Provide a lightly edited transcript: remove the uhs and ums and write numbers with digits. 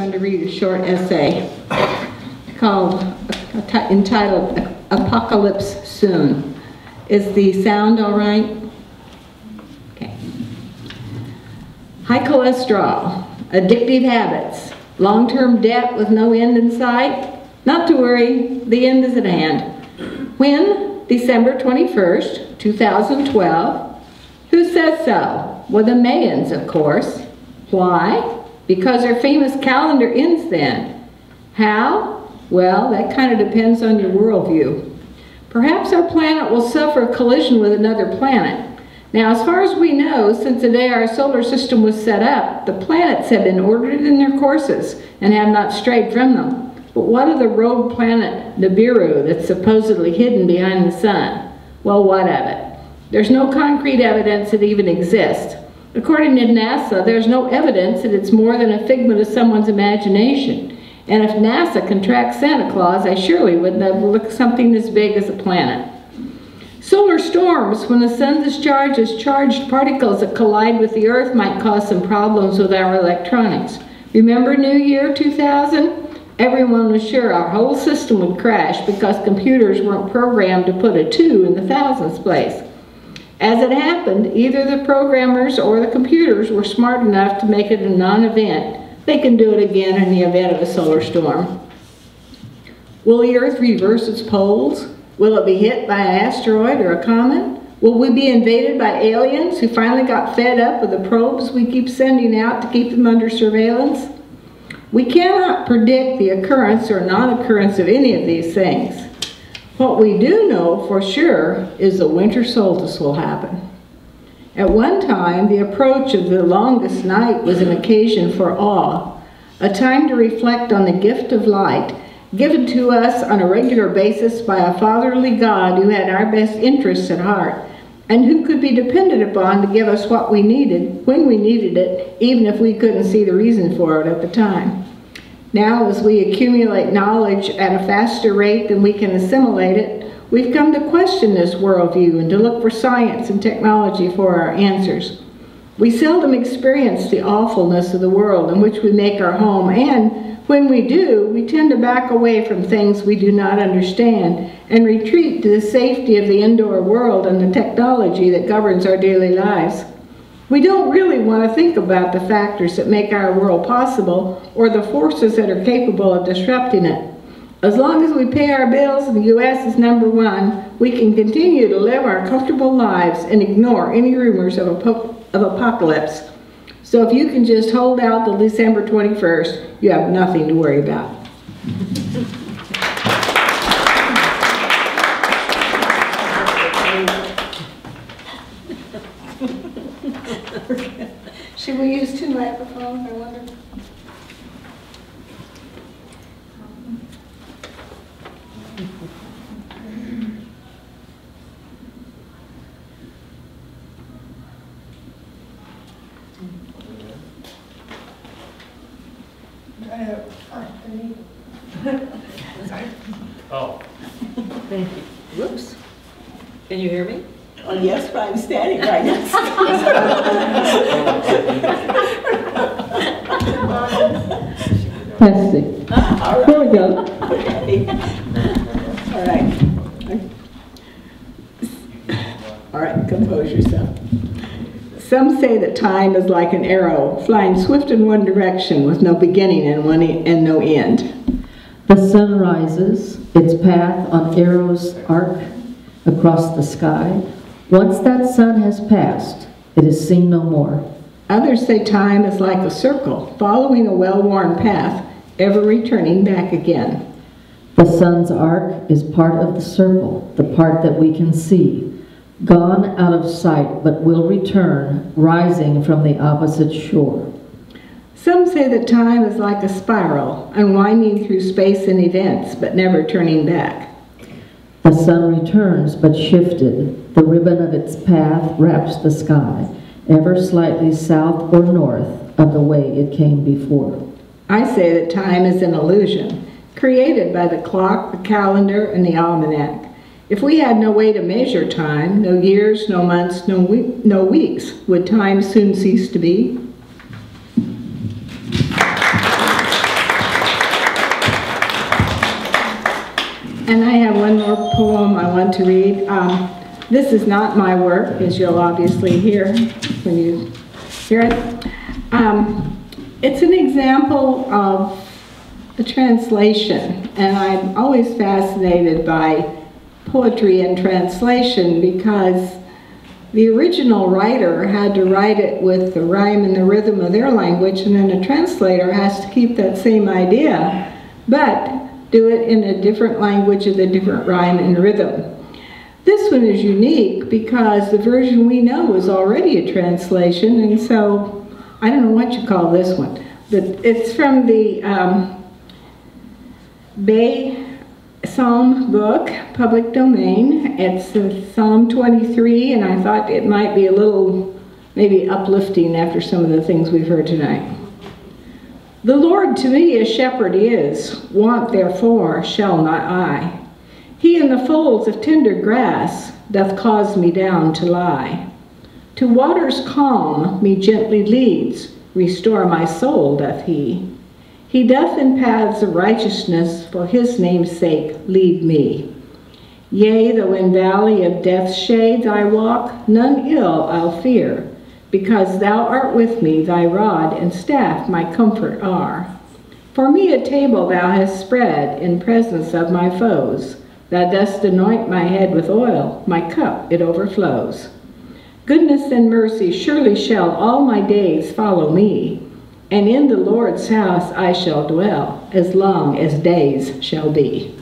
going to read a short essay entitled Apocalypse Soon. Is the sound all right? Okay. High cholesterol, addictive habits, long-term debt with no end in sight? Not to worry, the end is at hand. When? December 21st, 2012. Who says so? Well, the Mayans, of course. Why? Because their famous calendar ends then. How? Well, that kind of depends on your worldview. Perhaps our planet will suffer a collision with another planet. Now, as far as we know, since the day our solar system was set up, the planets have been ordered in their courses and have not strayed from them. But what of the rogue planet Nibiru that's supposedly hidden behind the sun? Well, what of it? There's no concrete evidence it even exists. According to NASA, there's no evidence that it's more than a figment of someone's imagination. And if NASA can track Santa Claus, I surely wouldn't have looked something this big as a planet. Solar storms, when the sun discharges charged particles that collide with the Earth, might cause some problems with our electronics. Remember New Year 2000? Everyone was sure our whole system would crash because computers weren't programmed to put a 2 in the thousands place. As it happened, either the programmers or the computers were smart enough to make it a non-event. They can do it again in the event of a solar storm. Will the Earth reverse its poles? Will it be hit by an asteroid or a comet? Will we be invaded by aliens who finally got fed up with the probes we keep sending out to keep them under surveillance? We cannot predict the occurrence or non-occurrence of any of these things. What we do know for sure is the winter solstice will happen. At one time, the approach of the longest night was an occasion for awe, a time to reflect on the gift of light given to us on a regular basis by a fatherly God who had our best interests at heart and who could be depended upon to give us what we needed when we needed it, even if we couldn't see the reason for it at the time. Now, as we accumulate knowledge at a faster rate than we can assimilate it, we've come to question this worldview and to look for science and technology for our answers. We seldom experience the awfulness of the world in which we make our home, and when we do, we tend to back away from things we do not understand and retreat to the safety of the indoor world and the technology that governs our daily lives. We don't really want to think about the factors that make our world possible or the forces that are capable of disrupting it. As long as we pay our bills and the U.S. is number one, we can continue to live our comfortable lives and ignore any rumors of apocalypse. So if you can just hold out till December 21st, you have nothing to worry about. Should we use 2 microphones, I wonder? Oh. Thank you. Whoops. Can you hear me? Oh, yes, but I'm standing right next to you. Testing. There we go. All right. All right, compose yourself. Some say that time is like an arrow, flying swift in one direction with no beginning and no end. The sun rises, its path on arrow's arc across the sky. Once that sun has passed, it is seen no more. Others say time is like a circle, following a well-worn path, ever returning back again. The sun's arc is part of the circle, the part that we can see, gone out of sight, but will return, rising from the opposite shore. Some say that time is like a spiral, unwinding through space and events, but never turning back. The sun returns, but shifted. The ribbon of its path wraps the sky, ever slightly south or north of the way it came before. I say that time is an illusion, created by the clock, the calendar, and the almanac. If we had no way to measure time, no years, no months, no weeks, would time soon cease to be? And I have one more poem I want to read. This is not my work, as you'll obviously hear when you hear it. It's an example of a translation, and I'm always fascinated by poetry and translation because the original writer had to write it with the rhyme and the rhythm of their language, and then a translator has to keep that same idea, but do it in a different language with a different rhyme and rhythm. This one is unique because the version we know is already a translation, and so I don't know what you call this one, but it's from the Bay Psalm book, public domain. It's Psalm 23, and I thought it might be a little maybe uplifting after some of the things we've heard tonight. The Lord to me a shepherd is, want therefore shall not I. He in the folds of tender grass doth cause me down to lie. To waters calm me gently leads, restore my soul doth he. He doth in paths of righteousness for his name's sake lead me. Yea, though in valley of death's shades I walk, none ill I'll fear, because thou art with me, thy rod and staff my comfort are. For me a table thou hast spread in presence of my foes. Thou dost anoint my head with oil, my cup it overflows. Goodness and mercy surely shall all my days follow me, and in the Lord's house I shall dwell as long as days shall be.